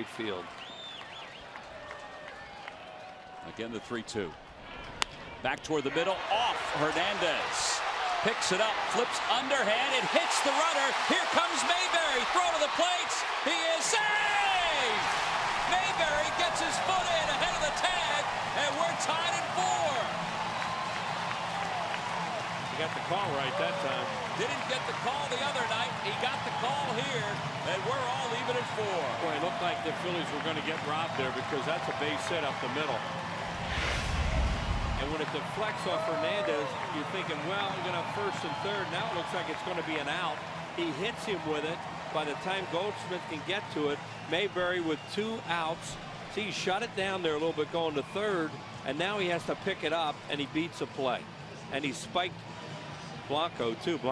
right field. Again, the 3-2. Back toward the middle, off Hernandez. Picks it up, flips underhand, it hits the runner. Here comes Mayberry, throw to the plates. He is saved! Mayberry gets his foot in ahead of the tag, and we're tied at 4. He got the call right that time. Didn't get the call the other night. He got the call here, and we're all even at 4. Boy, it looked like the Phillies were going to get robbed there because that's a base hit up the middle. And when it deflects off Hernandez, you're thinking, well, I'm going to have first and third. Now it looks like it's going to be an out. He hits him with it. By the time Goldschmidt can get to it, Mayberry with 2 outs. See, he shut it down there a little bit going to third, and now he has to pick it up, and he beats a play. And he spiked Blanco, too.